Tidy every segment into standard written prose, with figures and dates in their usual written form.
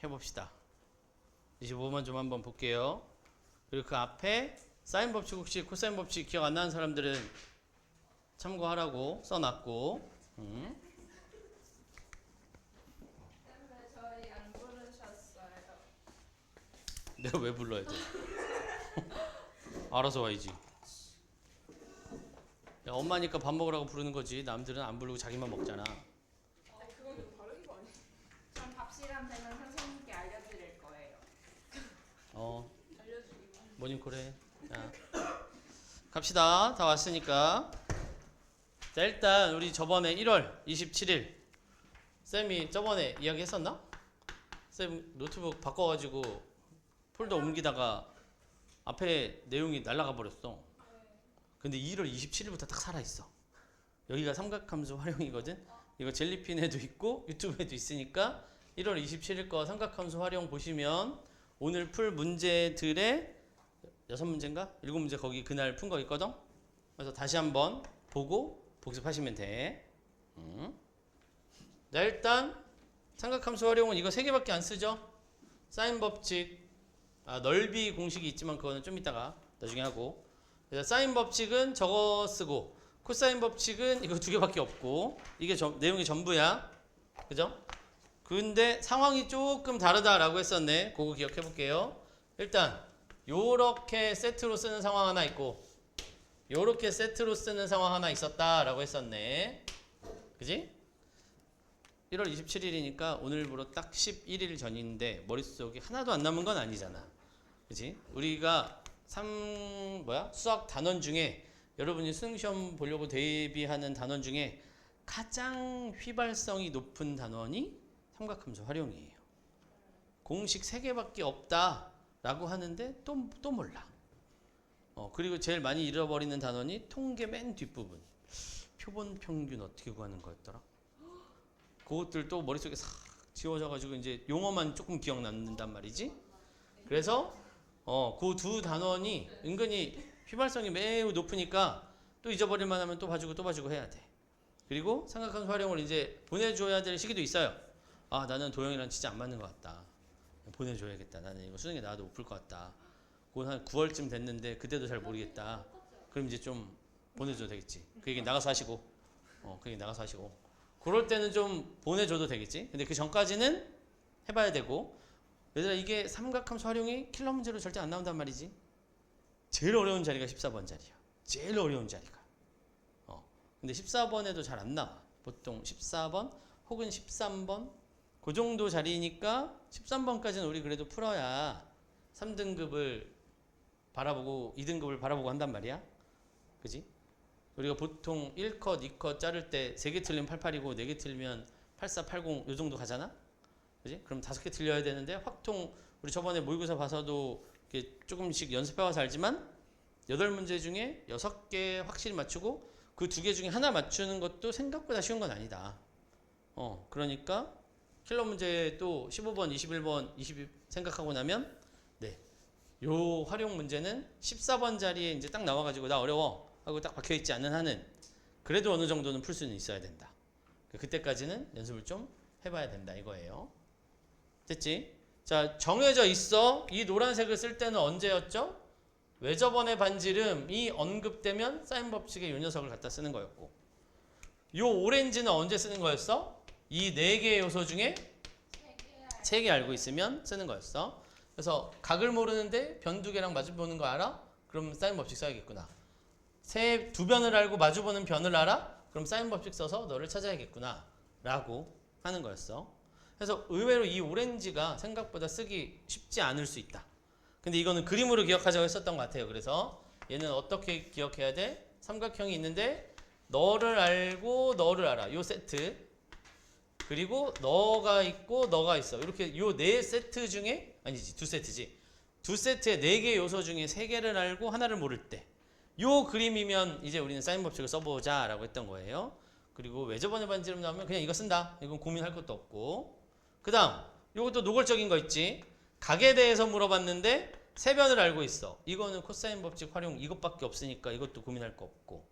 해봅시다. 25번 좀 한번 볼게요. 그리고 그 앞에 사인 법칙 혹시 코사인 법칙 기억 안 나는 사람들은 참고하라고 써놨고. 쌤왜 저희 안 부르셨어요? 내가 왜 불러야 돼? 알아서 와야지. 야, 엄마니까 밥 먹으라고 부르는 거지. 남들은 안 부르고 자기만 먹잖아. 그건 좀 다른 거 아니에요? 전 밥 시간 되면 선생님께 알려드릴 거예요. 알려주기만. 모닝콜해. 자, 갑시다. 다 왔으니까. 자, 일단 우리 저번에 1월 27일 쌤이 저번에 이야기했었나? 쌤 노트북 바꿔가지고 폴더 옮기다가 앞에 내용이 날아가 버렸어. 근데 1월 27일부터 딱 살아있어. 여기가 삼각함수 활용이거든. 이거 젤리핀에도 있고 유튜브에도 있으니까 1월 27일 거 삼각함수 활용 보시면 오늘 풀 문제들의 6문제인가? 7문제 거기 그날 푼 거 있거든. 그래서 다시 한번 보고 복습하시면 돼. 자, 일단 삼각함수 활용은 이거 3개밖에 안 쓰죠. 사인 법칙, 넓이 공식이 있지만 그거는 좀 이따가 나중에 하고. 그래서 사인 법칙은 저거 쓰고 코사인 법칙은 이거 2개밖에 없고 이게 내용이 전부야. 그죠? 근데 상황이 조금 다르다라고 했었네. 그거 기억해 볼게요. 일단 요렇게 세트로 쓰는 상황 하나 있고 요렇게 세트로 쓰는 상황 하나 있었다라고 했었네. 그지? 1월 27일이니까 오늘부로 딱 11일 전인데 머릿속에 하나도 안 남은 건 아니잖아. 그지? 우리가 수학 단원 중에 여러분이 수능시험 보려고 대비하는 단원 중에 가장 휘발성이 높은 단원이 삼각함수 활용이에요. 공식 3개밖에 없다라고 하는데 또 몰라. 그리고 제일 많이 잃어버리는 단원이 통계 맨 뒷부분. 표본 평균 어떻게 구하는 거였더라? 그것들 또 머릿속에 싹 지워져가지고 이제 용어만 조금 기억난단 말이지. 그래서 그 2 단원이 은근히 휘발성이 매우 높으니까 또 잊어버릴 만하면 또 봐주고 해야 돼. 그리고 삼각함수 활용을 이제 보내줘야 될 시기도 있어요. 나는 도영이랑 진짜 안 맞는 것 같다. 보내줘야겠다. 나는 이거 수능에 나와도 못 풀 것 같다. 그건 한 9월쯤 됐는데 그때도 잘 모르겠다. 그럼 이제 좀 보내줘도 되겠지. 그 얘기 나가서 하시고. 그 얘기 나가서 하시고. 그럴 때는 좀 보내줘도 되겠지. 근데 그 전까지는 해봐야 되고. 얘들아 이게 삼각함수 활용이 킬러 문제로 절대 안 나온단 말이지. 제일 어려운 자리가 14번 자리야. 제일 어려운 자리가. 근데 14번에도 잘 안 나와. 보통 14번 혹은 13번 그 정도 자리니까 13번까지는 우리 그래도 풀어야 3등급을 바라보고 2등급을 바라보고 한단 말이야. 그지? 우리가 보통 1컷, 2컷 자를 때 3개 틀리면 88이고 4개 틀리면 84, 80 요 정도 가잖아? 그지? 그럼 5개 틀려야 되는데 확통 우리 저번에 모의고사 봐서도 이렇게 조금씩 연습해와서 알지만 8문제 중에 6개 확실히 맞추고 그 2개 중에 하나 맞추는 것도 생각보다 쉬운 건 아니다. 그러니까 킬러 문제 또 15번, 21번, 22 생각하고 나면 요 활용 문제는 14번 자리에 이제 딱 나와가지고 나 어려워 하고 딱 박혀있지 않는 한은 그래도 어느 정도는 풀 수는 있어야 된다. 그때까지는 연습을 좀 해봐야 된다 이거예요. 됐지? 자, 정해져 있어. 이 노란색을 쓸 때는 언제였죠? 외접원의 반지름이 언급되면 사인 법칙의 요 녀석을 갖다 쓰는 거였고 요 오렌지는 언제 쓰는 거였어? 이 4개의 요소 중에 3개 알고 있으면 쓰는 거였어. 그래서 각을 모르는데 변 2개랑 마주보는 거 알아? 그럼 사인 법칙 써야겠구나. 2변을 알고 마주보는 변을 알아? 그럼 사인 법칙 써서 너를 찾아야겠구나 라고 하는 거였어. 그래서 의외로 이 오렌지가 생각보다 쓰기 쉽지 않을 수 있다. 근데 이거는 그림으로 기억하자고 했었던 것 같아요. 그래서 얘는 어떻게 기억해야 돼? 삼각형이 있는데 너를 알고 너를 알아. 요 세트. 그리고 너가 있고 너가 있어. 이렇게 요 4세트 중에 아니지 2세트지. 2세트의 4개 요소 중에 3개를 알고 하나를 모를 때 요 그림이면 이제 우리는 사인 법칙을 써보자 라고 했던 거예요. 그리고 외접원의 반지름 나오면 그냥 이거 쓴다. 이건 고민할 것도 없고. 그 다음 요것도 노골적인 거 있지. 각에 대해서 물어봤는데 3변을 알고 있어. 이거는 코사인 법칙 활용 이것밖에 없으니까 이것도 고민할 거 없고.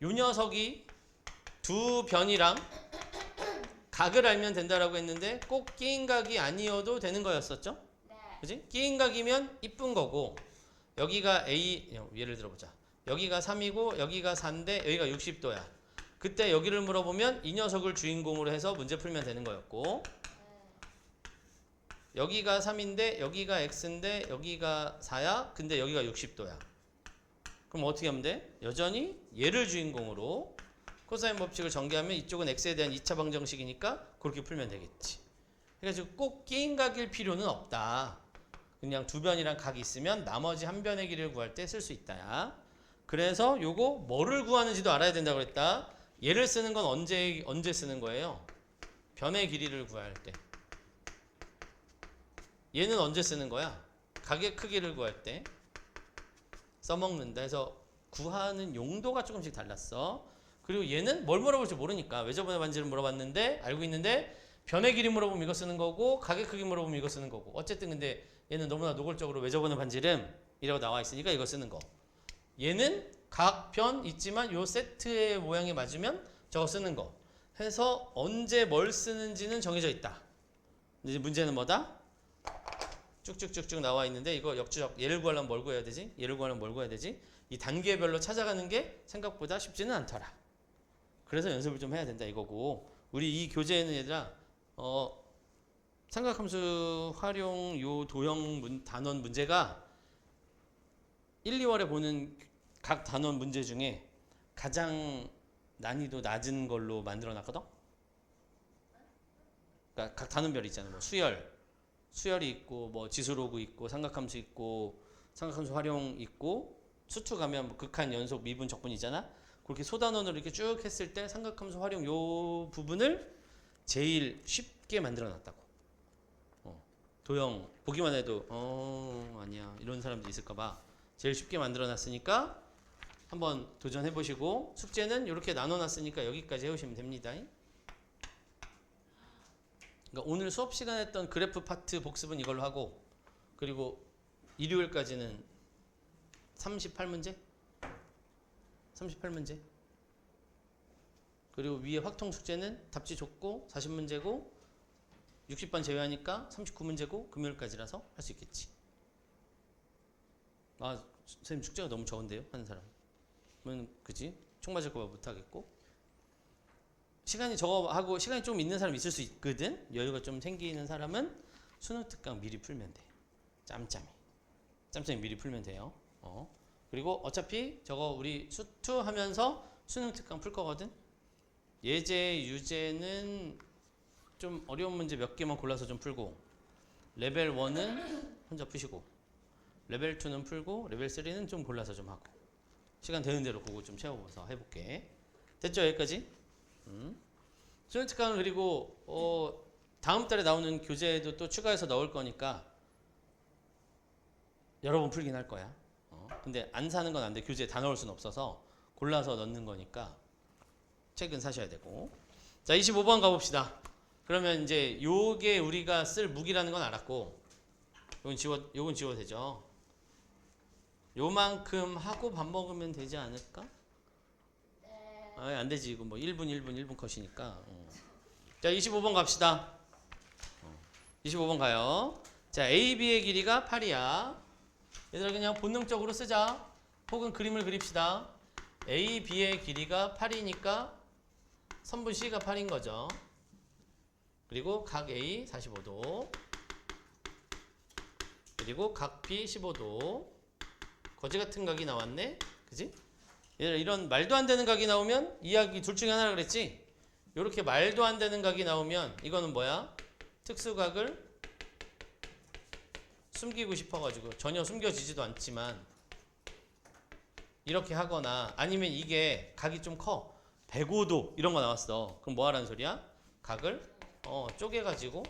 요 녀석이 2변이랑 각을 알면 된다라고 했는데 꼭 끼인 각이 아니어도 되는 거였었죠? 네. 그지? 끼인 각이면 이쁜 거고 여기가 A 예를 들어보자. 여기가 3이고 여기가 4인데 여기가 60도야. 그때 여기를 물어보면 이 녀석을 주인공으로 해서 문제 풀면 되는 거였고 여기가 3인데 여기가 X인데 여기가 4야. 근데 여기가 60도야. 그럼 어떻게 하면 돼? 여전히 얘를 주인공으로 코사인 법칙을 전개하면 이쪽은 X에 대한 2차 방정식이니까 그렇게 풀면 되겠지. 그래서 꼭 끼인 각일 필요는 없다. 그냥 두 변이랑 각이 있으면 나머지 한 변의 길이를 구할 때 쓸 수 있다. 그래서 요거 뭐를 구하는지도 알아야 된다고 그랬다. 얘를 쓰는 건 언제 쓰는 거예요? 변의 길이를 구할 때. 얘는 언제 쓰는 거야? 각의 크기를 구할 때 써먹는다. 해서 구하는 용도가 조금씩 달랐어. 그리고 얘는 뭘 물어볼지 모르니까 외접분의 반지를 물어봤는데 알고 있는데 변의 길이 물어보면 이거 쓰는 거고 각의 크기 물어보면 이거 쓰는 거고 어쨌든 근데 얘는 너무나 노골적으로 외접분의 반지름이라고 나와 있으니까 이거 쓰는 거. 얘는 각, 변 있지만 요 세트의 모양이 맞으면 저거 쓰는 거. 해서 언제 뭘 쓰는지는 정해져 있다. 이제 문제는 뭐다? 쭉쭉쭉쭉 나와 있는데 이거 역주적 얘를 구하려면 뭘 구해야 되지? 얘를 구하려면 뭘 구해야 되지? 이 단계별로 찾아가는 게 생각보다 쉽지는 않더라. 그래서 연습을 좀 해야 된다 이거고 우리 이 교재에는 얘들아 삼각함수 활용 요 도형 단원 문제가 1, 2월에 보는 각 단원 문제 중에 가장 난이도 낮은 걸로 만들어 놨거든? 그러니까 각 단원별 있잖아요. 뭐 수열이 있고 뭐 지수로그 있고 삼각함수 있고 삼각함수 활용 있고 수투 가면 뭐 극한 연속 미분 적분이잖아. 그렇게 소단원으로 이렇게 쭉 했을 때 삼각함수 활용 요 부분을 제일 쉽게 만들어 놨다고. 도형 보기만 해도 아니야 이런 사람도 있을까봐 제일 쉽게 만들어 놨으니까 한번 도전해 보시고 숙제는 이렇게 나눠 놨으니까 여기까지 해오시면 됩니다. 그러니까 오늘 수업 시간에 했던 그래프 파트 복습은 이걸로 하고 그리고 일요일까지는 38문제 그리고 위에 확통 숙제는 답지 줬고 40문제고 60번 제외하니까 39문제고 금요일까지라서 할 수 있겠지. 아 선생님 숙제가 너무 적은데요 하는 사람은 그지? 총 맞을까봐 못하겠고 시간이 적어 하고 시간이 좀 있는 사람 있을 수 있거든. 여유가 좀 생기는 사람은 수능 특강 미리 풀면 돼. 짬짬이 미리 풀면 돼요. 그리고 어차피 저거 우리 수투 하면서 수능 특강 풀 거거든. 예제 유제는 좀 어려운 문제 몇 개만 골라서 좀 풀고 레벨 1은 혼자 푸시고 레벨 2는 풀고 레벨 3는 좀 골라서 좀 하고 시간 되는 대로 그거 좀 채워서 해볼게. 됐죠 여기까지? 수능 특강을 그리고 다음 달에 나오는 교재에도 또 추가해서 넣을 거니까 여러 번 풀긴 할 거야. 근데 안 사는 건 안 돼. 교재에 다 넣을 수는 없어서 골라서 넣는 거니까 책은 사셔야 되고. 자 25번 가봅시다. 그러면 이제 요게 우리가 쓸 무기라는 건 알았고 요건 지워도 되죠. 요만큼 하고 밥 먹으면 되지 않을까? 안 되지. 이거 뭐 1분 컷이니까. 자 25번 갑시다. 25번 가요. 자 AB의 길이가 8이야. 얘들아 그냥 본능적으로 쓰자. 혹은 그림을 그립시다. AB의 길이가 8이니까 선분 C가 8인 거죠. 그리고 각 A 45도 그리고 각 B 15도 거지 같은 각이 나왔네. 그지? 얘들아 이런 말도 안 되는 각이 나오면 이야기 둘 중에 하나라 그랬지? 이렇게 말도 안 되는 각이 나오면 이거는 뭐야? 특수각을 숨기고 싶어가지고 전혀 숨겨지지도 않지만 이렇게 하거나 아니면 이게 각이 좀 커 105도 이런 거 나왔어. 그럼 뭐 하라는 소리야? 각을 쪼개가지고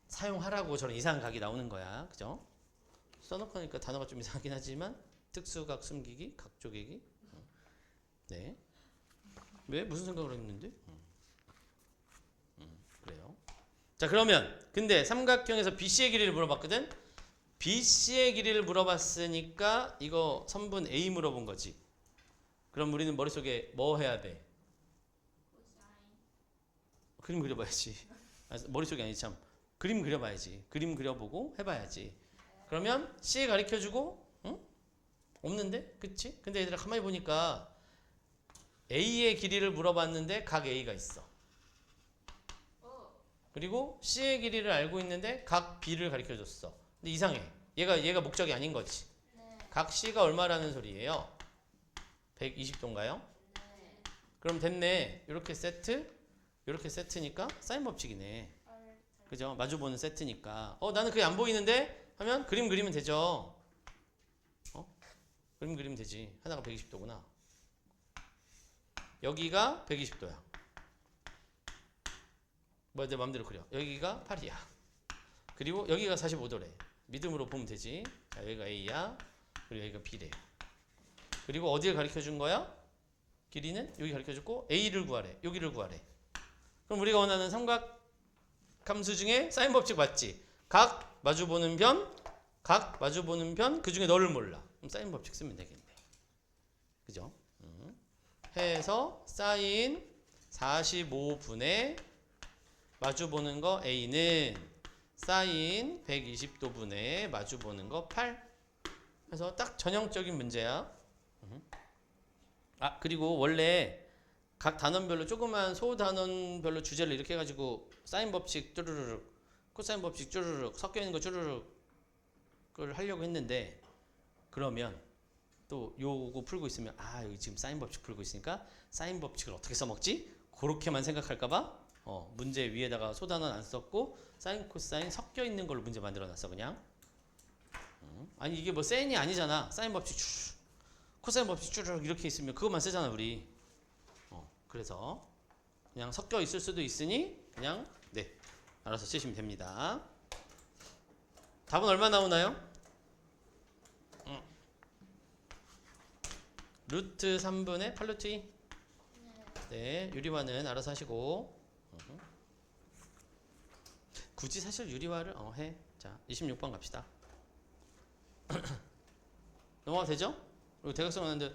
사용하라고 저런 이상한 각이 나오는 거야. 그죠? 써놓고 하니까 단어가 좀 이상하긴 하지만 특수각 숨기기, 각 쪼개기. 네. 왜? 무슨 생각을 했는데? 그래요. 자 그러면 근데 삼각형에서 BC의 길이를 물어봤거든? BC의 길이를 물어봤으니까 이거 선분 A 물어본 거지. 그럼 우리는 머릿속에 뭐 해야 돼? 코사인. 그림 그려봐야지. 아, 머릿속에 아니지 참. 그림 그려봐야지. 그림 그려보고 해봐야지. 그러면 C 가르쳐주고 응? 없는데? 그치? 근데 얘들아 가만히 보니까 A의 길이를 물어봤는데 각 A가 있어. 그리고 C의 길이를 알고 있는데 각 B를 가르쳐줬어. 근데 이상해. 얘가 목적이 아닌 거지. 네. 각 C가 얼마라는 소리예요? 120도인가요? 네. 그럼 됐네. 이렇게 세트, 이렇게 세트니까 사인 법칙이네. 그죠? 마주보는 세트니까. 나는 그게 안 보이는데 하면 그림 그리면 되죠. 그림 그리면 되지. 하나가 120도구나. 여기가 120도야. 뭐 내 맘대로 그려. 여기가 8이야. 그리고 여기가 45도래. 믿음으로 보면 되지. 자, 여기가 A야. 그리고 여기가 B래. 그리고 어디를 가르쳐 준 거야? 길이는 여기 가르쳐 줬고 A를 구하래. 여기를 구하래. 그럼 우리가 원하는 삼각함수 중에 사인 법칙 맞지? 각 마주보는 변, 각 마주보는 변, 그 중에 너를 몰라. 그럼 사인 법칙 쓰면 되겠네. 그죠? 해서 사인 45분의 마주보는 거 A는 사인 120도분의 마주보는 거 8. 그래서 딱 전형적인 문제야. 그리고 원래 각 단원별로 조그만 소단원별로 주제를 이렇게 해가지고 사인 법칙 쭈르륵, 코사인 법칙 쭈르륵, 섞여 있는 거 쭈르륵을 하려고 했는데 그러면 또 요거 풀고 있으면 여기 지금 사인 법칙 풀고 있으니까 사인 법칙을 어떻게 써먹지? 그렇게만 생각할까봐 문제 위에다가 소단원 안 썼고 사인 코사인 섞여 있는 걸로 문제 만들어놨어 그냥. 아니 이게 뭐 사인이 아니잖아. 사인 법칙 쭈르륵, 코사인 법칙 쭈르륵 이렇게 있으면 그것만 쓰잖아 우리. 그래서 그냥 섞여 있을 수도 있으니 그냥 네 알아서 쓰시면 됩니다. 답은 얼마 나오나요? 루트 3분의 8루트 2. 네, 유리화는 알아서 하시고. 굳이 사실 유리화를 해. 자, 26번 갑시다. 넘어가도 되죠? 그리고 대각선 하는데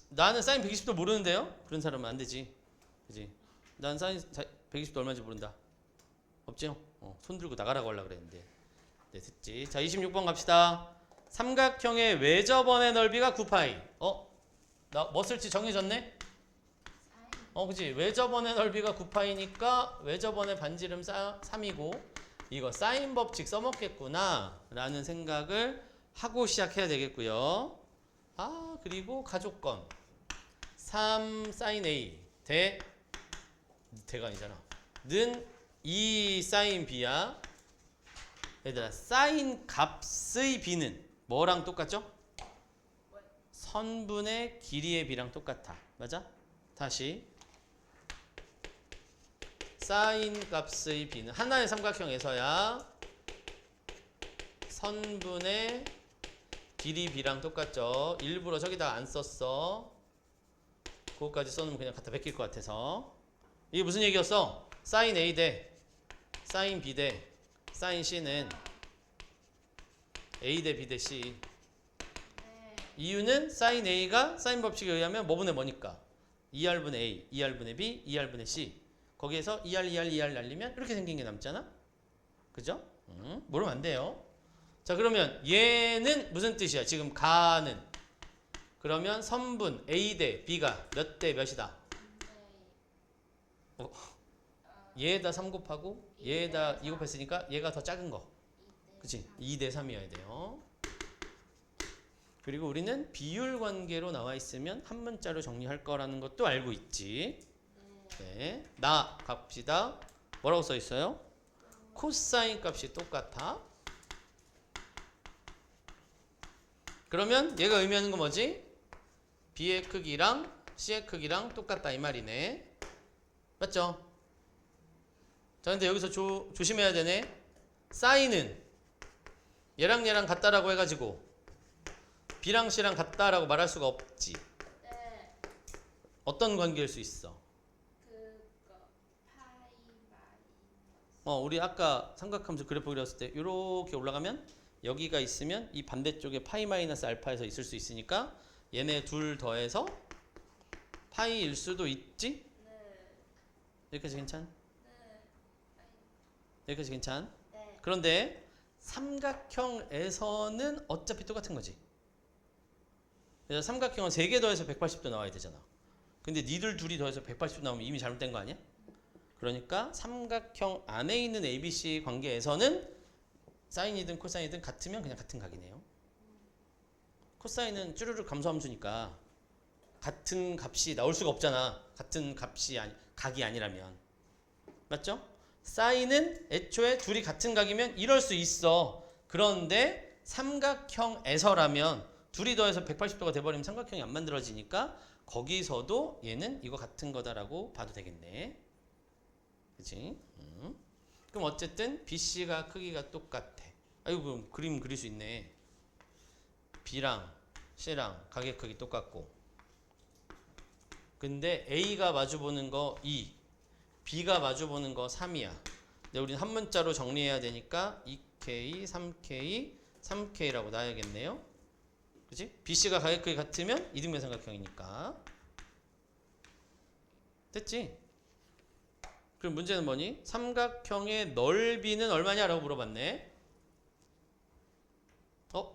나는 사인 120도 모르는데요? 그런 사람은 안 되지. 그지? 난 사인 120도 얼마인지 모른다. 없죠? 손 들고 나가라고 하려고 그랬는데. 네, 됐지. 자, 26번 갑시다. 삼각형의 외접원의 넓이가 9파이. 나 뭐 쓸지 정해졌네? 그치? 외접원의 넓이가 9파이니까 외접원의 반지름 3이고 이거 사인 법칙 써먹겠구나 라는 생각을 하고 시작해야 되겠고요. 그리고 가족건 3 사인 A 대가 아니잖아. 는 2 사인 B야. 얘들아 사인 값의 B는 뭐랑 똑같죠? 선분의 길이의 B랑 똑같아. 맞아? 다시 사인 값의 B는 하나의 삼각형에서야 선분의 길이 B랑 똑같죠. 일부러 저기다 안 썼어. 그거까지 써놓으면 그냥 갖다 베낄 것 같아서. 이게 무슨 얘기였어? 사인 A 대 사인 B 대 사인 C는 A 대 B 대 C. 이유는 사인 A가 사인 법칙에 의하면 뭐분의 뭐니까 2R분의 A, 2R분의 B, 2R분의 C. 거기에서 2R, 2R, 2R 날리면 이렇게 생긴 게 남잖아. 그죠? 모르면 안 돼요. 자, 그러면 얘는 무슨 뜻이야? 지금 가는. 그러면 선분 A 대 B가 몇 대 몇이다? 얘에다 3 곱하고 얘에다 2 곱했으니까 얘가 더 작은 거. 그치? 2 대 3이어야 돼요. 그리고 우리는 비율 관계로 나와 있으면 한 문자로 정리할 거라는 것도 알고 있지. 네. 나 갑시다. 뭐라고 써 있어요? 코사인 값이 똑같아. 그러면 얘가 의미하는 건 뭐지? B의 크기랑 C의 크기랑 똑같다 이 말이네. 맞죠? 자, 근데 여기서 조심해야 되네. 사인은 얘랑 얘랑 같다라고 해가지고 B랑 C랑 같다라고 말할 수가 없지. 네. 어떤 관계일 수 있어? 그거 파이 마이너스. 우리 아까 삼각함수 그래프 그렸을 때 이렇게 올라가면 여기가 있으면 이 반대쪽에 파이 마이너스 알파에서 있을 수 있으니까 얘네 둘 더해서 파이일 수도 있지? 네. 여기까지 괜찮? 네. 여기까지 괜찮? 네. 그런데 삼각형에서는 어차피 똑같은 거지. 그래서 삼각형은 3개 더해서 180도 나와야 되잖아. 근데 니들 둘이 더해서 180도 나오면 이미 잘못된 거 아니야? 그러니까 삼각형 안에 있는 ABC 관계에서는 사인이든 코사인이든 같으면 그냥 같은 각이네요. 코사인은 쭈르륵 감소함수니까 같은 값이 나올 수가 없잖아. 같은 값이 각이 아니라면. 맞죠? 사인은 애초에 둘이 같은 각이면 이럴 수 있어. 그런데 삼각형에서라면 둘이 더해서 180도가 돼버리면 삼각형이 안 만들어지니까 거기서도 얘는 이거 같은 거다라고 봐도 되겠네. 그치? 그럼 어쨌든 BC가 크기가 똑같아. 아이고 그럼 그림 그릴 수 있네. B랑 C랑 각의 크기 똑같고 근데 A가 마주보는 거 2, B가 마주보는 거 3이야. 근데 우리는 한 문자로 정리해야 되니까 2K, 3K, 3K라고 놔야겠네요. 그치? BC가 각의 크기 같으면 이등변 삼각형이니까. 됐지? 그럼 문제는 뭐니? 삼각형의 넓이는 얼마냐라고 물어봤네.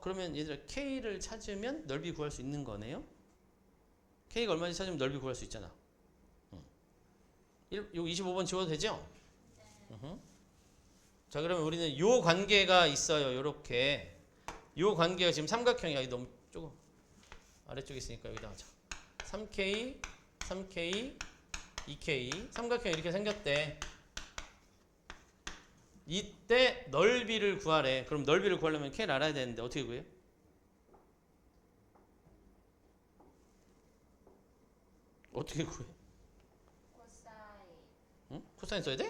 그러면 얘들아 K를 찾으면 넓이 구할 수 있는 거네요. K가 얼마인지 찾으면 넓이 구할 수 있잖아. 요 25번 지워도 되죠? 자 그러면 우리는 요 관계가 있어요. 요렇게 요 관계가 지금 삼각형이야. 이 너무 조금 아래쪽에 있으니까 여기다 하자. 3K, 3K, 2K 삼각형이 이렇게 생겼대. 이때 넓이를 구하래. 그럼 넓이를 구하려면 K를 알아야 되는데 어떻게 구해? 어떻게 구해? 코사인. 응? 코사인 써야 돼?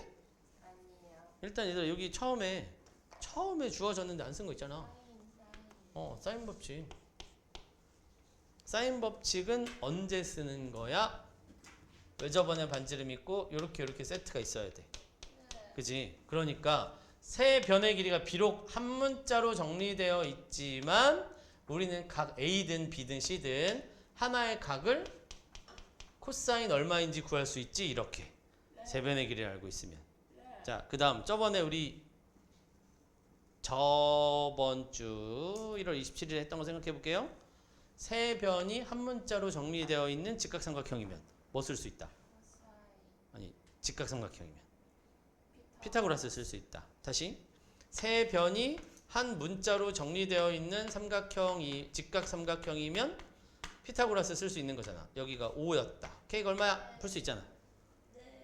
아니에요. 일단 얘들아 여기 처음에 주어졌는데 안 쓴 거 있잖아. 사인 법칙. 사인 법칙은 언제 쓰는 거야? 외접원의 반지름 있고 요렇게 세트가 있어야 돼. 그지? 그러니까 세 변의 길이가 비록 한 문자로 정리되어 있지만 우리는 각 A든 B든 C든 하나의 각을 코사인 얼마인지 구할 수 있지. 이렇게 세 변의 길이를 알고 있으면. 자, 그 다음 저번에 우리 저번 주 1월 27일에 했던 거 생각해 볼게요. 세 변이 한 문자로 정리되어 있는 직각삼각형이면 뭐 쓸 수 있다? 아니, 직각삼각형이면 피타고라스 쓸 수 있다. 다시 세 변이 한 문자로 정리되어 있는 직각삼각형이면 피타고라스 쓸 수 있는 거잖아. 여기가 5였다. K가 얼마야? 풀 수 있잖아.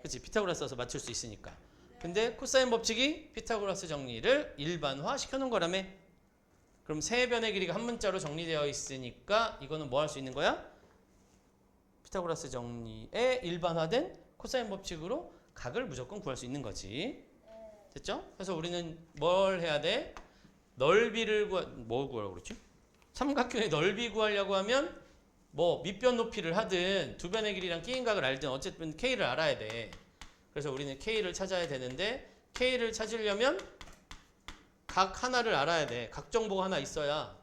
그치? 피타고라스 써서 맞출 수 있으니까. 근데 코사인 법칙이 피타고라스 정리를 일반화 시켜놓은 거라며. 그럼 세 변의 길이가 한 문자로 정리되어 있으니까 이거는 뭐 할 수 있는 거야? 피타고라스 정리에 일반화된 코사인 법칙으로 각을 무조건 구할 수 있는 거지. 됐죠? 그래서 우리는 뭘 해야 돼? 넓이를 뭐 구하라고 그랬지? 삼각형의 넓이 구하려고 하면 뭐 밑변 높이를 하든 두 변의 길이랑 끼인 각을 알든 어쨌든 K를 알아야 돼. 그래서 우리는 K를 찾아야 되는데 K를 찾으려면 각 하나를 알아야 돼. 각 정보가 하나 있어야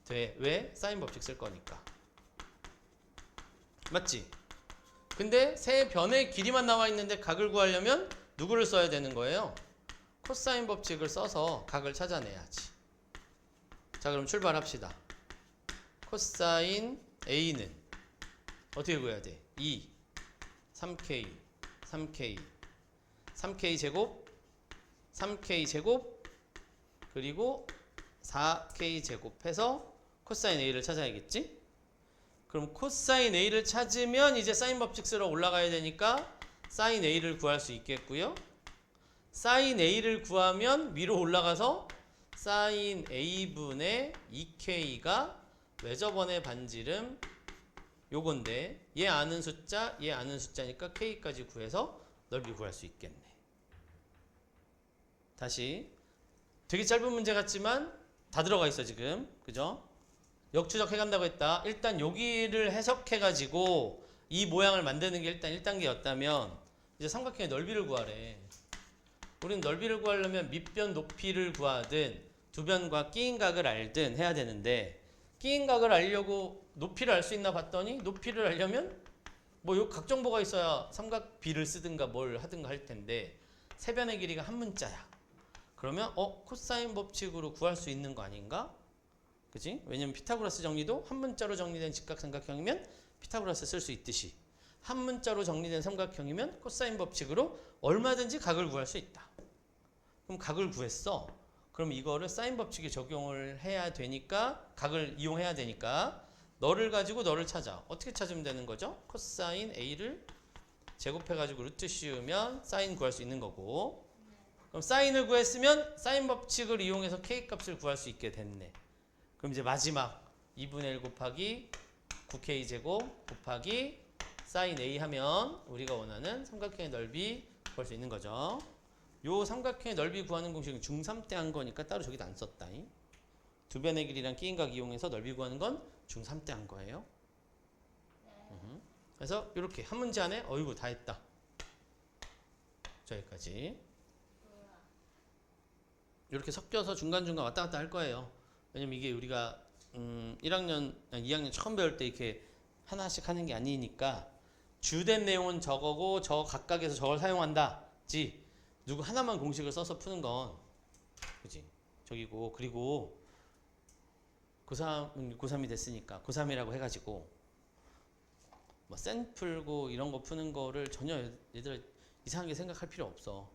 돼. 왜? 사인 법칙 쓸 거니까. 맞지? 근데 세 변의 길이만 나와 있는데 각을 구하려면 누구를 써야 되는 거예요? 코사인 법칙을 써서 각을 찾아내야지. 자, 그럼 출발합시다. 코사인 A는 어떻게 구해야 돼? 2, 3K, 3K, 3K 제곱, 3K 제곱, 그리고 4K 제곱해서 코사인 A를 찾아야겠지? 그럼 코사인 A를 찾으면 이제 사인 법칙 쓰러 올라가야 되니까 사인 A를 구할 수 있겠고요. 사인 A를 구하면 위로 올라가서 사인 A분의 2K가 외접원의 반지름 요건데 얘 아는 숫자, 얘 아는 숫자니까 K까지 구해서 넓이 구할 수 있겠네. 다시 되게 짧은 문제 같지만 다 들어가 있어 지금. 그죠? 역추적 해간다고 했다. 일단 여기를 해석해가지고 이 모양을 만드는 게 일단 1단계였다면 이제 삼각형의 넓이를 구하래. 우리는 넓이를 구하려면 밑변 높이를 구하든 두 변과 끼인 각을 알든 해야 되는데 끼인 각을 알려고 높이를 알 수 있나 봤더니 높이를 알려면 뭐 요 각 정보가 있어야 삼각 B를 쓰든가 뭘 하든가 할 텐데 세변의 길이가 한 문자야. 그러면 코사인 법칙으로 구할 수 있는 거 아닌가? 그지? 왜냐면 피타고라스 정리도 한 문자로 정리된 직각삼각형이면 피타고라스 쓸 수 있듯이 한 문자로 정리된 삼각형이면 코사인 법칙으로 얼마든지 각을 구할 수 있다. 그럼 각을 구했어. 그럼 이거를 사인 법칙에 적용을 해야 되니까 각을 이용해야 되니까 너를 가지고 너를 찾아. 어떻게 찾으면 되는 거죠? 코사인 A를 제곱해가지고 루트 씌우면 사인 구할 수 있는 거고 그럼 사인을 구했으면 사인 법칙을 이용해서 K 값을 구할 수 있게 됐네. 그럼 이제 마지막 2분의 1 곱하기 9K 제곱 곱하기 사인 A 하면 우리가 원하는 삼각형의 넓이 구할 수 있는 거죠. 요 삼각형의 넓이 구하는 공식은 중3 때 한 거니까 따로 저기다 안 썼다. 두 변의 길이랑 끼인각 이용해서 넓이 구하는 건 중3 때 한 거예요. 그래서 이렇게 한 문제 안에 어이구 다 했다. 저기까지. 이렇게 섞여서 중간중간 왔다 갔다 할 거예요. 왜냐면 이게 우리가 1학년, 2학년 처음 배울 때 이렇게 하나씩 하는 게 아니니까 주된 내용은 저거고 저 각각에서 저걸 사용한다지 누구 하나만 공식을 써서 푸는 건 그지 저기고 그리고 고3이 됐으니까 고3이라고 해가지고 뭐 센 풀고 이런 거 푸는 거를 전혀 얘들아 이상하게 생각할 필요 없어.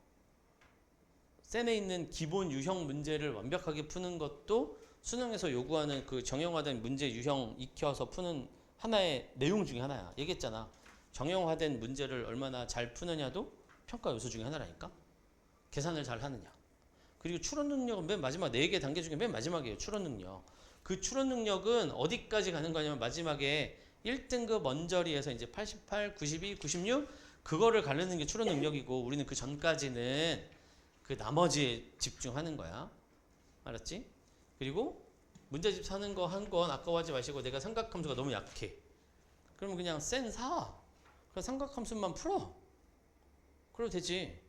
센에 있는 기본 유형 문제를 완벽하게 푸는 것도 수능에서 요구하는 그 정형화된 문제 유형 익혀서 푸는 하나의 내용 중에 하나야. 얘기했잖아. 정형화된 문제를 얼마나 잘 푸느냐도 평가 요소 중에 하나라니까. 계산을 잘 하느냐. 그리고 추론 능력은 맨 마지막 4개 단계 중에 맨 마지막이에요. 추론 능력. 그 추론 능력은 어디까지 가는 거냐면 마지막에 1등급 원저리에서 이제 88, 92, 96 그거를 가르는 게 추론 능력이고 우리는 그 전까지는 그 나머지에 집중하는 거야. 알았지? 그리고 문제집 사는 거 한 건 아까워하지 마시고 내가 삼각함수가 너무 약해. 그러면 그냥 센 사. 그럼 삼각함수만 풀어. 그래도 되지.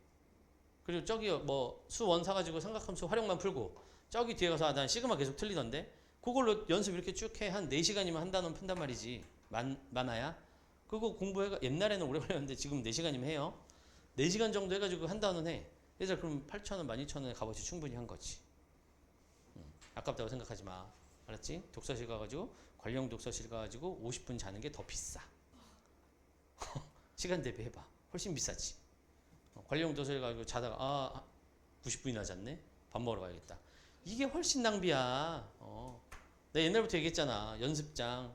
그리고 저기 뭐 수원 사가지고 삼각함수 활용만 풀고 저기 뒤에 가서 난 시그마 계속 틀리던데 그걸로 연습 이렇게 쭉 해. 한 4시간이면 한 단원 푼단 말이지. 많아야. 그거 공부해가 옛날에는 오래 걸렸는데 지금 4시간이면 해요. 4시간 정도 해가지고 한 단원 해. 그래서 그럼 8,000원, 12,000원에 값어치 충분히 한 거지. 아깝다고 생각하지 마. 알았지? 독서실 가가지고 관령 독서실 가가지고 50분 자는 게 더 비싸. 시간 대비해봐. 훨씬 비싸지. 관령 독서실 가가지고 자다가 90분이나 잤네. 밥 먹으러 가야겠다. 이게 훨씬 낭비야. 내가 옛날부터 얘기했잖아. 연습장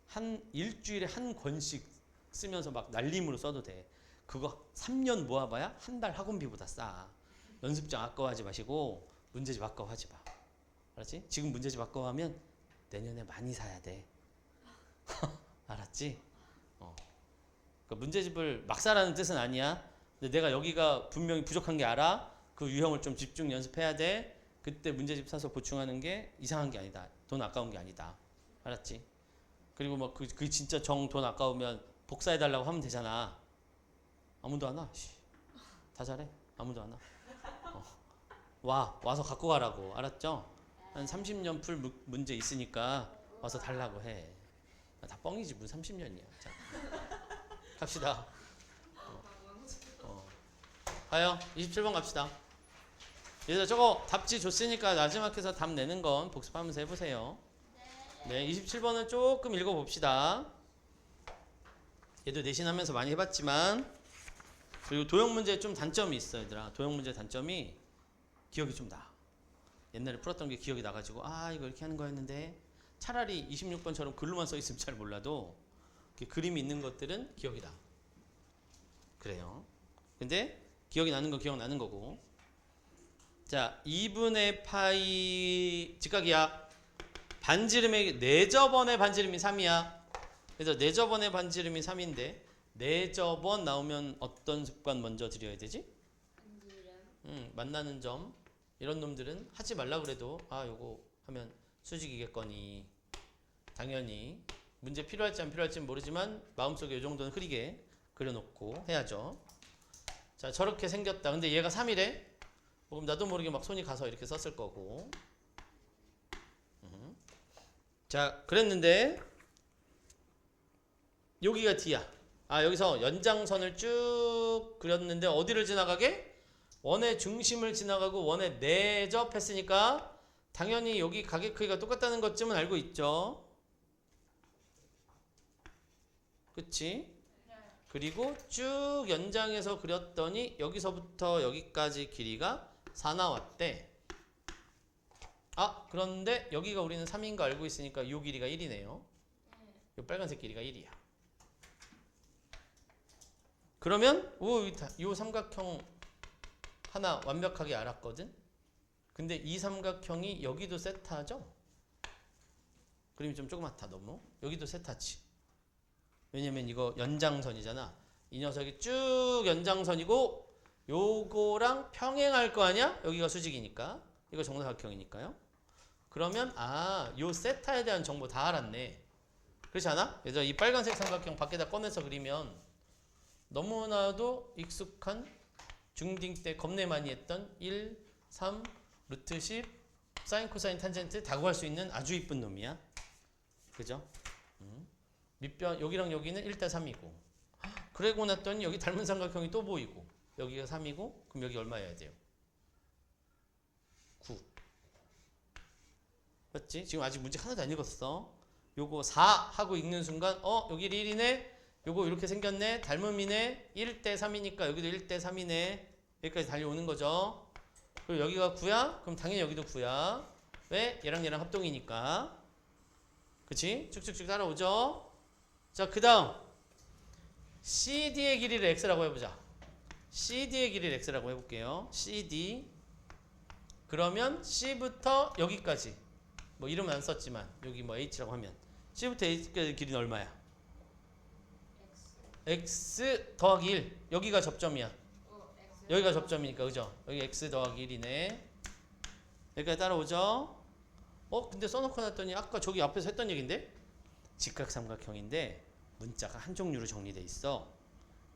한 일주일에 한 권씩 쓰면서 막 날림으로 써도 돼. 그거 3년 모아봐야 한 달 학원비보다 싸. 연습장 아까워하지 마시고 문제집 아까워하지 마. 알았지? 지금 문제집 아까워하면 내년에 많이 사야 돼. 알았지? 그러니까 문제집을 막 사라는 뜻은 아니야. 근데 내가 여기가 분명히 부족한 게 알아. 그 유형을 좀 집중 연습해야 돼. 그때 문제집 사서 보충하는 게 이상한 게 아니다. 돈 아까운 게 아니다. 알았지? 그리고 뭐 그 진짜 정 돈 아까우면 복사해달라고 하면 되잖아. 아무도 안 와. 다 잘해. 아무도 안 와. 와서 갖고 가라고. 알았죠? 한 30년 풀 문제 있으니까 와서 달라고 해. 다 뻥이지 무슨 30년이야. 자, 갑시다. 가요. 27번 갑시다. 얘들아 저거 답지 줬으니까 마지막에서 답 내는 건 복습하면서 해보세요. 네, 27번은 조금 읽어봅시다. 얘도 내신하면서 많이 해봤지만 그리고 도형 문제에 좀 단점이 있어 얘들아. 도형 문제 단점이 기억이 좀 나. 옛날에 풀었던 게 기억이 나가지고 이거 이렇게 하는 거였는데 차라리 26번처럼 글로만 써 있으면 잘 몰라도 이렇게 그림이 있는 것들은 기억이 나. 그래요. 근데 기억이 나는 건 기억나는 거고. 자, 2분의 파이 직각이야. 반지름의 4저번의 반지름이 3이야. 그래서 4저번의 반지름이 3인데 4저번 나오면 어떤 습관 먼저 드려야 되지? 만나는 점. 이런 놈들은 하지 말라 그래도 요거 하면 수직이겠거니. 당연히 문제 필요할지 안 필요할지는 모르지만 마음속에 이 정도는 흐리게 그려놓고 해야죠. 자, 저렇게 생겼다. 근데 얘가 3이래? 그럼 나도 모르게 막 손이 가서 이렇게 썼을 거고. 자, 그랬는데 여기가 D야. 여기서 연장선을 쭉 그렸는데 어디를 지나가게? 원의 중심을 지나가고 원에 내접했으니까 당연히 여기 가게 크기가 똑같다는 것쯤은 알고 있죠. 그치? 그리고 쭉 연장해서 그렸더니 여기서부터 여기까지 길이가 4 나왔대. 그런데 여기가 우리는 3인 거 알고 있으니까 이 길이가 1이네요. 이 빨간색 길이가 1이야. 그러면 이 삼각형 하나 완벽하게 알았거든. 근데 이 삼각형이 여기도 세타죠? 그림이 좀 조그맣다 너무. 여기도 세타지. 왜냐면 이거 연장선이잖아. 이 녀석이 쭉 연장선이고 요거랑 평행할 거 아니야? 여기가 수직이니까. 이거 정사각형이니까요. 그러면 요 세타에 대한 정보 다 알았네. 그렇지 않아? 그래서 이 빨간색 삼각형 밖에다 꺼내서 그리면 너무나도 익숙한 중딩 때 겁내 많이 했던 1, 3, 루트 10, 사인, 코사인, 탄젠트 다 구할 수 있는 아주 이쁜 놈이야. 그죠? 밑변 여기랑 여기는 1대 3이고 그러고 났더니 여기 닮은 삼각형이 또 보이고 여기가 3이고 그럼 여기 얼마여야 돼요? 9. 맞지? 지금 아직 문제 하나도 안 읽었어. 요거 4 하고 읽는 순간 여기 1이네. 요거 이렇게 생겼네. 닮음이네. 1대 3이니까 여기도 1대 3이네. 여기까지 달려오는 거죠. 그리고 여기가 9야? 그럼 당연히 여기도 9야. 왜? 얘랑 합동이니까. 그치? 쭉쭉쭉 따라오죠. 자, 그 다음 CD의 길이를 X라고 해보자. CD의 길이를 X라고 해볼게요. CD 그러면 C부터 여기까지 뭐 이름은 안 썼지만 여기 뭐 H라고 하면 C부터 H까지 길이는 얼마야? X 더하기 1. 여기가 접점이야. 여기가 접점이니까 그죠? 여기 X 더하기 1이네. 여기까지 따라오죠? 근데 써놓고 놨더니 아까 저기 앞에서 했던 얘긴데 직각삼각형인데 문자가 한 종류로 정리돼 있어.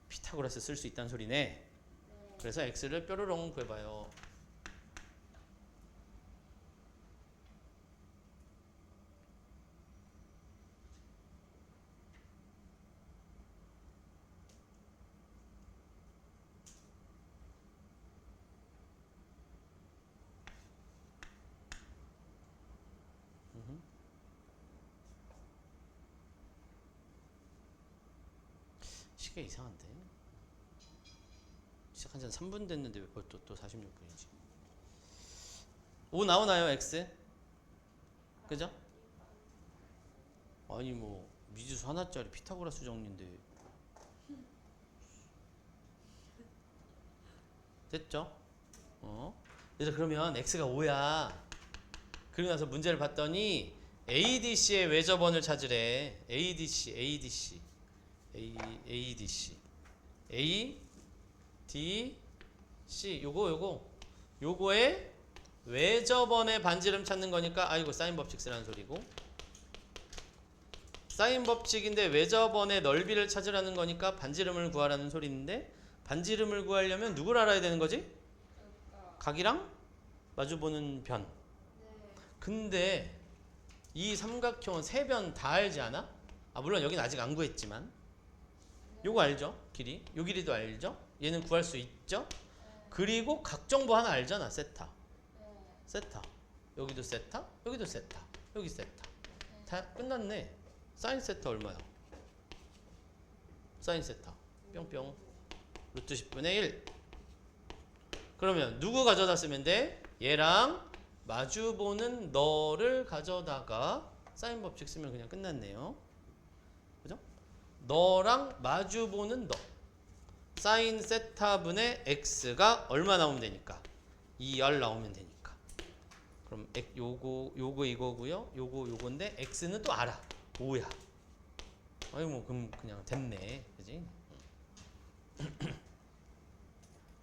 피타고라스 쓸 수 있다는 소리네. 그래서 X를 뾰로롱 구해봐요. 시계 이상한데? 시작한 지 한 3분 됐는데 왜 벌써 또 46분이지? 5 나오나요, X? 그죠? 아니 뭐 미지수 하나짜리 피타고라스 정리인데 됐죠? 그래서 그러면 X가 5야. 그리고 나서 문제를 봤더니 ADC의 외접원을 찾으래. ADC A, D, C 요거의 외접원의 반지름 찾는 거니까 이거 사인 법칙 쓰라는 소리고 사인 법칙인데 외접원의 넓이를 찾으라는 거니까 반지름을 구하라는 소리인데 반지름을 구하려면 누굴 알아야 되는 거지? 각이랑 마주보는 변. 근데 이 삼각형은 세 변 다 알지 않아? 물론 여긴 아직 안 구했지만 요거 알죠? 길이. 요 길이도 알죠? 얘는 구할 수 있죠? 그리고 각 정보 하나 알잖아. 세타. 여기도 세타, 여기도 세타, 여기 세타. 다 끝났네. 사인 세타 얼마야? 사인 세타 뿅뿅 루트 10분의 1. 그러면 누구 가져다 쓰면 돼? 얘랑 마주보는 너를 가져다가 사인 법칙 쓰면 그냥 끝났네요. 그죠? 너랑 마주보는 너. 사인 세타분의 x가 얼마 나오면 되니까? 2r 나오면 되니까. 그럼 요거 이거고요. 요건데 x는 또 알아. 5야. 뭐 그럼 그냥 됐네. 그지?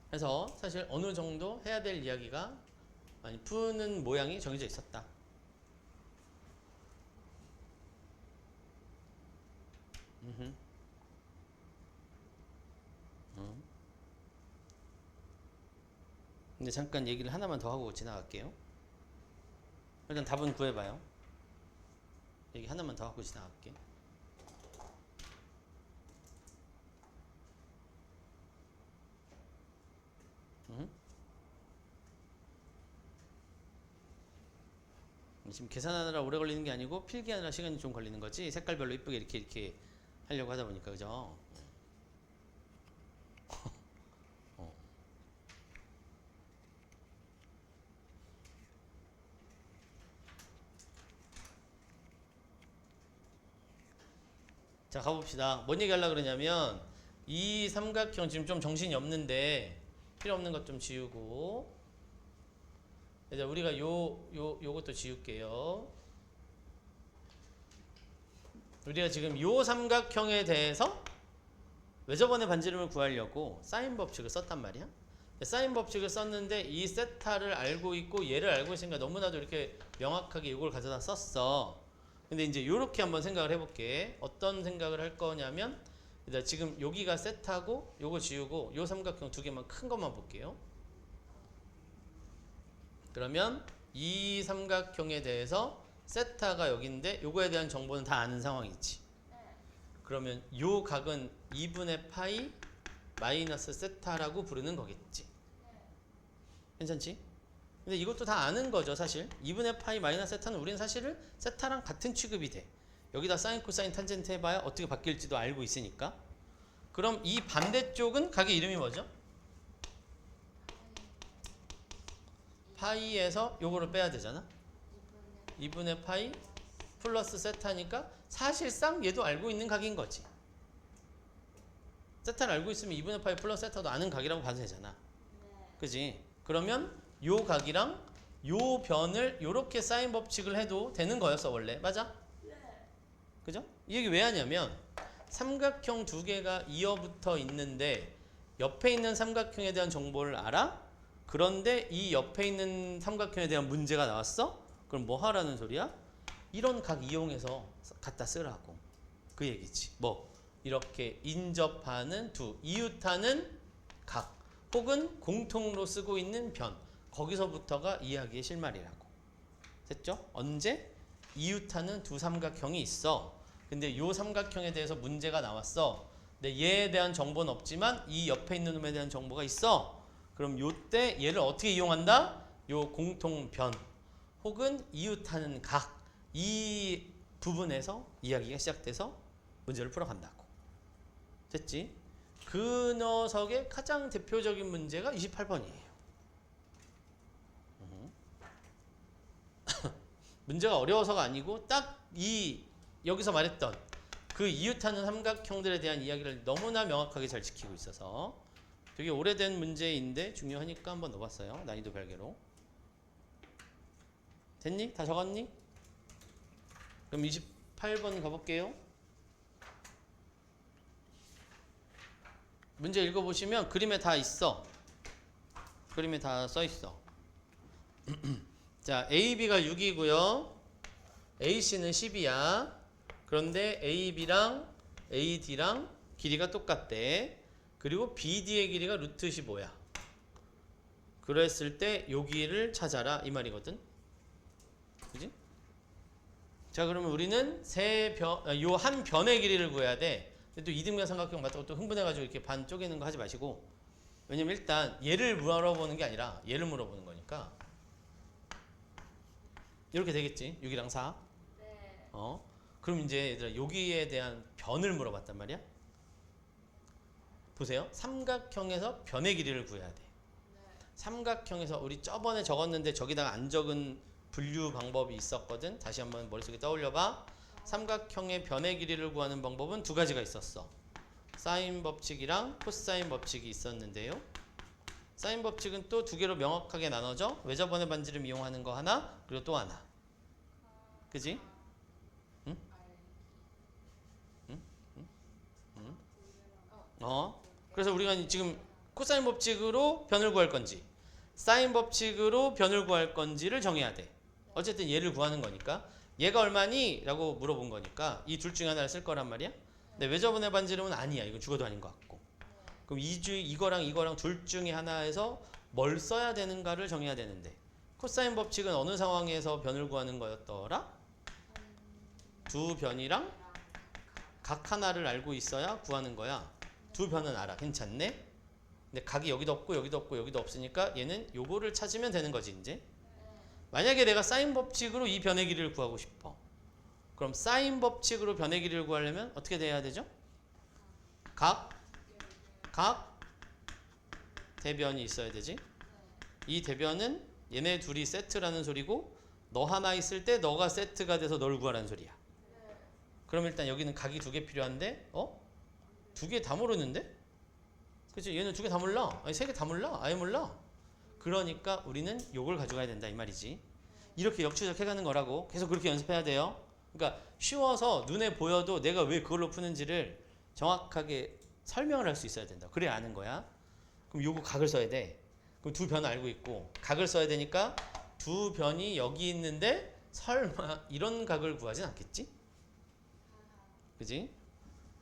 그래서 사실 어느 정도 해야 될 이야기가 푸는 모양이 정해져 있었다. 근데 잠깐 얘기를 하나만 더 하고 지나갈게요. 일단 답은 구해봐요. 얘기 하나만 더 하고 지나갈게. 지금 계산하느라 오래 걸리는 게 아니고 필기하느라 시간이 좀 걸리는 거지. 색깔별로 이쁘게 이렇게 하려고 하다 보니까 그죠? 자, 가봅시다. 뭔 얘기 하려고 그러냐면 이 삼각형 지금 좀 정신이 없는데 필요 없는 것 좀 지우고 이제 우리가 요것도 지울게요. 우리가 지금 요 삼각형에 대해서 외접원의 반지름을 구하려고 사인 법칙을 썼단 말이야. 사인 법칙을 썼는데 이 세타를 알고 있고 얘를 알고 있으니까 너무나도 이렇게 명확하게 이걸 가져다 썼어. 근데 이제 이렇게 한번 생각을 해볼게. 어떤 생각을 할 거냐면 일단 지금 여기가 세타고 요거 지우고 요 삼각형 두 개만 큰 것만 볼게요. 그러면 이 삼각형에 대해서 세타가 여기인데 요거에 대한 정보는 다 아는 상황이지. 그러면 요 각은 2분의 파이 마이너스 세타라고 부르는 거겠지. 괜찮지? 근데 이것도 다 아는 거죠, 사실. 2분의 파이 마이너스 세타는 우리는 사실은 세타랑 같은 취급이 돼. 여기다 사인, 코사인, 탄젠트 해봐야 어떻게 바뀔지도 알고 있으니까. 그럼 이 반대쪽은 각의 이름이 뭐죠? 파이에서 요거를 빼야 되잖아. 2분의 파이 플러스 세타니까 사실상 얘도 알고 있는 각인 거지. 세타를 알고 있으면 2분의 파이 플러스 세타도 아는 각이라고 봐도 되잖아. 그지? 그러면 요 각이랑 요 변을 요렇게 사인 법칙을 해도 되는 거였어 원래. 맞아? 그죠? 이 얘기 왜 하냐면 삼각형 두 개가 이어붙어 있는데 옆에 있는 삼각형에 대한 정보를 알아? 그런데 이 옆에 있는 삼각형에 대한 문제가 나왔어? 그럼 뭐 하라는 소리야? 이런 각 이용해서 갖다 쓰라고. 그 얘기지. 뭐 이렇게 인접하는 두, 이웃하는 각 혹은 공통으로 쓰고 있는 변, 거기서부터가 이야기의 실마리라고. 됐죠? 언제? 이웃하는 두 삼각형이 있어. 근데 요 삼각형에 대해서 문제가 나왔어. 근데 얘에 대한 정보는 없지만 이 옆에 있는 놈에 대한 정보가 있어. 그럼 요때 얘를 어떻게 이용한다? 요 공통변 혹은 이웃하는 각, 이 부분에서 이야기가 시작돼서 문제를 풀어간다고. 됐지? 그 녀석의 가장 대표적인 문제가 28번이에요. 문제가 어려워서가 아니고 딱 이 여기서 말했던 그 이웃하는 삼각형들에 대한 이야기를 너무나 명확하게 잘 지키고 있어서 되게 오래된 문제인데 중요하니까 한번 넣어봤어요. 난이도 별개로. 됐니? 다 적었니? 그럼 28번 가볼게요. 문제 읽어보시면 그림에 다 있어. 그림에 다 써있어. 자, AB가 6이고요. AC는 10이야. 그런데 AB랑 AD랑 길이가 똑같대. 그리고 BD의 길이가 루트 15야. 그랬을 때 여기를 찾아라 이 말이거든. 그지? 자, 그러면 우리는 요 한 변의 길이를 구해야 돼. 근데 또 이등변 삼각형 맞다고 또 흥분해가지고 이렇게 반 쪼개는 거 하지 마시고. 왜냐면 일단 얘를 물어보는 게 아니라 얘를 물어보는 거니까. 이렇게 되겠지. 6이랑 4. 그럼 이제 얘들아 여기에 대한 변을 물어봤단 말이야. 보세요. 삼각형에서 변의 길이를 구해야 돼. 삼각형에서 우리 저번에 적었는데 저기다가 안 적은 분류 방법이 있었거든. 다시 한번 머릿속에 떠올려봐. 삼각형의 변의 길이를 구하는 방법은 두 가지가 있었어. 사인 법칙이랑 코사인 법칙이 있었는데요. 사인 법칙은 또 두 개로 명확하게 나눠져. 외접원의 반지름 이용하는 거 하나, 그리고 또 하나. 그지? 응? 응? 응? 응? 그래서 우리가 지금 코사인 법칙으로 변을 구할 건지 사인 법칙으로 변을 구할 건지를 정해야 돼. 어쨌든 얘를 구하는 거니까 얘가 얼마니? 라고 물어본 거니까 이 둘 중에 하나를 쓸 거란 말이야. 근데 외접원의 반지름은 아니야. 이건 죽어도 아닌 것 같고. 그럼 이거랑 둘 중에 하나에서 뭘 써야 되는가를 정해야 되는데 코사인 법칙은 어느 상황에서 변을 구하는 거였더라? 두 변이랑 각 하나를 알고 있어야 구하는 거야. 두 변은 알아. 괜찮네? 근데 각이 여기도 없고 여기도 없고 여기도 없으니까 얘는 요거를 찾으면 되는 거지 이제. 만약에 내가 사인 법칙으로 이 변의 길이를 구하고 싶어. 그럼 사인 법칙으로 변의 길이를 구하려면 어떻게 돼야 되죠? 각 대변이 있어야 되지. 이 대변은 얘네 둘이 세트라는 소리고 너 하나 있을 때 너가 세트가 돼서 널 구하라는 소리야. 그럼 일단 여기는 각이 두 개 필요한데 두 개 다 모르는데? 그치? 얘는 두 개 다 몰라. 아니 세 개 다 몰라. 아예 몰라. 그러니까 우리는 요걸 가져가야 된다 이 말이지. 이렇게 역추적해가는 거라고. 계속 그렇게 연습해야 돼요. 그러니까 쉬워서 눈에 보여도 내가 왜 그걸로 푸는지를 정확하게 설명을 할 수 있어야 된다. 그래야 아는 거야. 그럼 요거 각을 써야 돼. 그럼 두 변 알고 있고 각을 써야 되니까 두 변이 여기 있는데 설마 이런 각을 구하진 않겠지? 그지?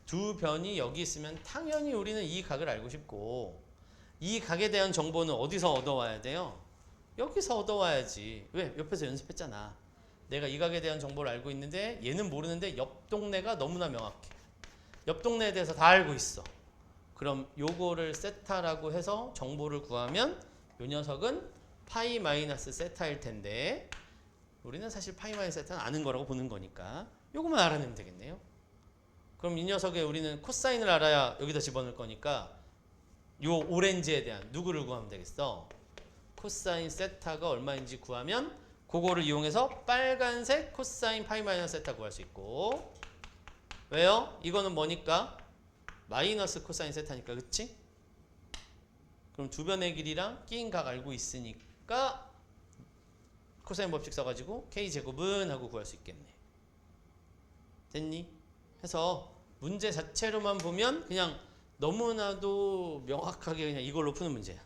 두 변이 여기 있으면 당연히 우리는 이 각을 알고 싶고 이 각에 대한 정보는 어디서 얻어와야 돼요? 여기서 얻어와야지. 왜? 옆에서 연습했잖아. 내가 이 각에 대한 정보를 알고 있는데 얘는 모르는데 옆 동네가 너무나 명확해. 옆 동네에 대해서 다 알고 있어. 그럼 요거를 세타라고 해서 정보를 구하면 요 녀석은 파이 마이너스 세타일 텐데 우리는 사실 파이 마이너스 세타는 아는 거라고 보는 거니까 요거만 알아내면 되겠네요. 그럼 이 녀석에 우리는 코사인을 알아야 여기다 집어넣을 거니까 요 오렌지에 대한 누구를 구하면 되겠어? 코사인 세타가 얼마인지 구하면 그거를 이용해서 빨간색 코사인 파이 마이너스 세타 구할 수 있고 왜요? 이거는 뭐니까? 마이너스 코사인 세타니까 그치? 그럼 두 변의 길이랑 끼인 각 알고 있으니까 코사인 법칙 써가지고 k제곱은 하고 구할 수 있겠네. 됐니? 해서 문제 자체로만 보면 그냥 너무나도 명확하게 그냥 이걸로 푸는 문제야.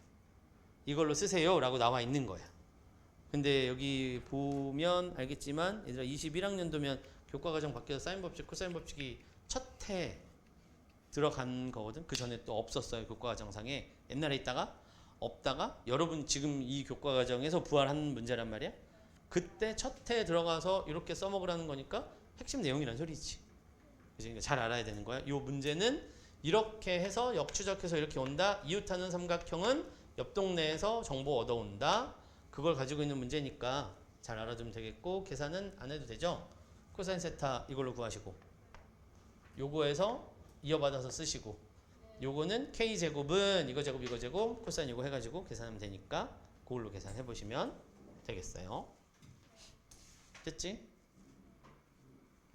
이걸로 쓰세요 라고 나와 있는 거야. 근데 여기 보면 알겠지만 얘들아 21학년도면 교과과정 바뀌어서 사인 법칙, 코사인 법칙이 첫 해 들어간 거거든. 그 전에 또 없었어요. 교과과정상에. 옛날에 있다가 없다가 여러분 지금 이 교과과정에서 부활한 문제란 말이야. 그때 첫 해에 들어가서 이렇게 써먹으라는 거니까 핵심 내용이란 소리지. 그러니까 잘 알아야 되는 거야. 이 문제는 이렇게 해서 역추적해서 이렇게 온다. 이웃하는 삼각형은 옆 동네에서 정보 얻어온다. 그걸 가지고 있는 문제니까 잘 알아두면 되겠고 계산은 안 해도 되죠. 코사인 세타 이걸로 구하시고 요거에서 이어받아서 쓰시고 요거는 k제곱은 이거 제곱 이거 제곱 코사인 이거 해가지고 계산하면 되니까 그걸로 계산해 보시면 되겠어요. 됐지?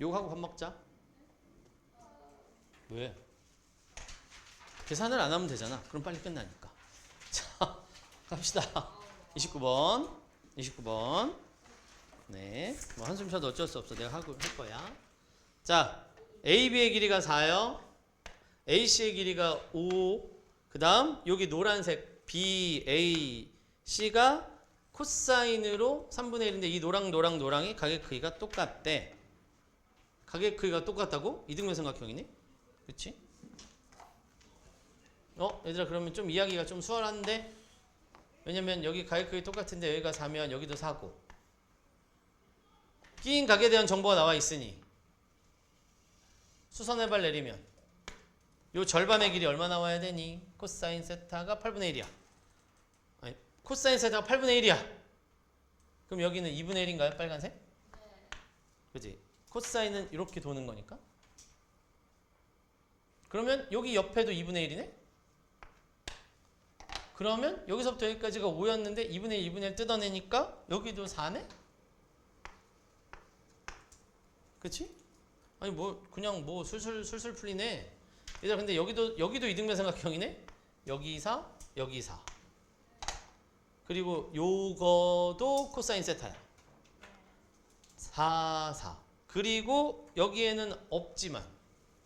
요거 하고 밥 먹자. 왜? 계산을 안 하면 되잖아. 그럼 빨리 끝나니까. 자, 갑시다. 29번. 네. 뭐 한숨 쉬어도 어쩔 수 없어. 내가 할 거야. 자, AB의 길이가 4요. AC의 길이가 5. 그 다음, 여기 노란색 BAC가 코사인으로 3분의 1인데 이 노랑이 각의 크기가 똑같대. 각의 크기가 똑같다고? 이등변 삼각형이네? 그치? 얘들아 그러면 좀 이야기가 좀 수월한데? 왜냐면 여기 각의 크기 똑같은데 여기가 4면 여기도 4고 끼인 각에 대한 정보가 나와 있으니 수선의 발 내리면 요 절반의 길이 얼마 나와야 되니? 코사인 세타가 8분의 1이야. 아니, 코사인 세타가 8분의 1이야. 그럼 여기는 2분의 1인가요? 빨간색? 네. 그치? 코사인은 이렇게 도는 거니까. 그러면 여기 옆에도 2분의 1이네? 그러면 여기서부터 여기까지가 5였는데 2분의 1, 2분의 1 뜯어내니까 여기도 4네? 그치? 아니 뭐 그냥 뭐 술술 풀리네. 얘들아 근데 여기도 이등변 삼각형이네? 여기 4, 여기 4. 그리고 요거도 코사인 세타야. 4, 4. 그리고 여기에는 없지만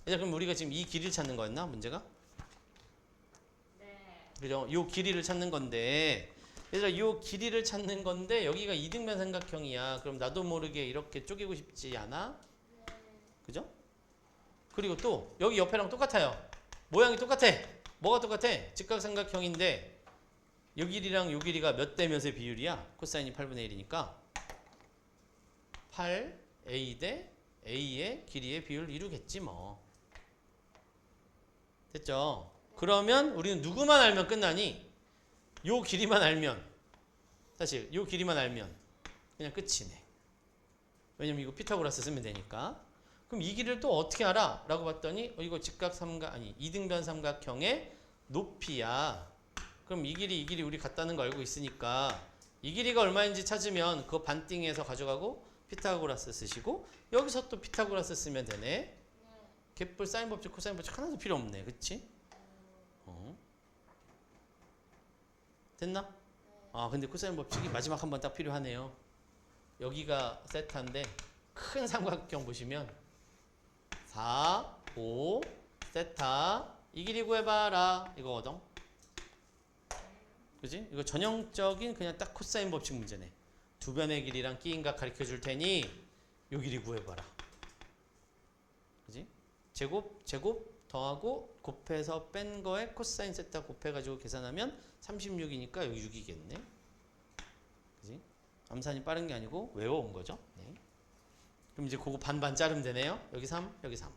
얘들아 그럼 우리가 지금 이 길이를 찾는 거였나? 문제가? 네. 그죠? 요 길이를 찾는 건데 얘들아 요 길이를 찾는 건데 여기가 이등변 삼각형이야. 그럼 나도 모르게 이렇게 쪼개고 싶지 않아? 그죠? 그리고 또 여기 옆에랑 똑같아요. 모양이 똑같아. 뭐가 똑같아? 직각삼각형인데 요 길이랑 요 길이가 몇 대 몇의 비율이야? 코사인이 8분의 1이니까 8a 대 a의 길이의 비율을 이루겠지 뭐. 됐죠? 그러면 우리는 누구만 알면 끝나니? 요 길이만 알면 사실 요 길이만 알면 그냥 끝이네. 왜냐면 이거 피타고라스 쓰면 되니까. 그럼 이 길이를 또 어떻게 알아? 라고 봤더니 이거 직각 삼각 아니 이등변 삼각형의 높이야. 그럼 이 길이 우리 같다는 거 알고 있으니까 이 길이가 얼마인지 찾으면 그거 반띵해서 가져가고 피타고라스 쓰시고 여기서 또 피타고라스 쓰면 되네. 갯불 사인 법칙 코사인 법칙 하나도 필요 없네. 그치? 됐나? 아 근데 코사인 법칙이 마지막 한 번 딱 필요하네요. 여기가 세타인데 큰 삼각형 보시면 4, 5, 세타 이 길이 구해봐라 이거거든. 그지? 이거 전형적인 그냥 딱 코사인 법칙 문제네. 두 변의 길이랑 끼인각 가르쳐 줄 테니 요 길이 구해봐라. 그지? 제곱 더하고 곱해서 뺀 거에 코사인 세타 곱해가지고 계산하면 36이니까 여기 6이겠네. 그지? 암산이 빠른 게 아니고 외워온 거죠. 네. 그럼 이제 그거 반반 자르면 되네요. 여기 3, 여기 3.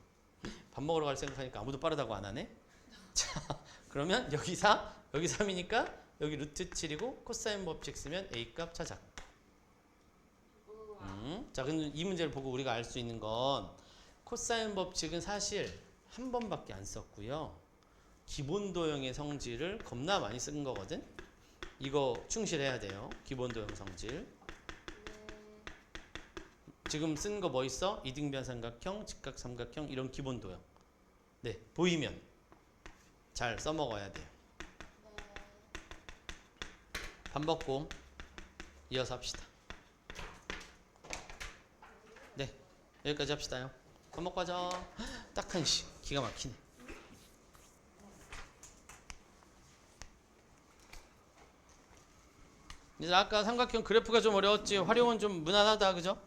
밥 먹으러 갈 생각하니까 아무도 빠르다고 안 하네. 자, 그러면 여기 4, 여기 3이니까 여기 루트 7이고 코사인 법칙 쓰면 A 값 찾아. 자, 근데 이 문제를 보고 우리가 알 수 있는 건 코사인 법칙은 사실 한 번밖에 안 썼고요. 기본 도형의 성질을 겁나 많이 쓴 거거든. 이거 충실해야 돼요. 기본 도형 성질. 지금 쓴 거 뭐 있어? 이등변 삼각형, 직각 삼각형 이런 기본 도형. 네, 보이면 잘 써먹어야 돼요. 밥 먹고 이어서 합시다. 네, 여기까지 합시다요. 밥 먹고 하자. 딱 한시 기가 막히네. 이제 아까 삼각형 그래프가 좀 어려웠지. 활용은 좀 무난하다, 그죠?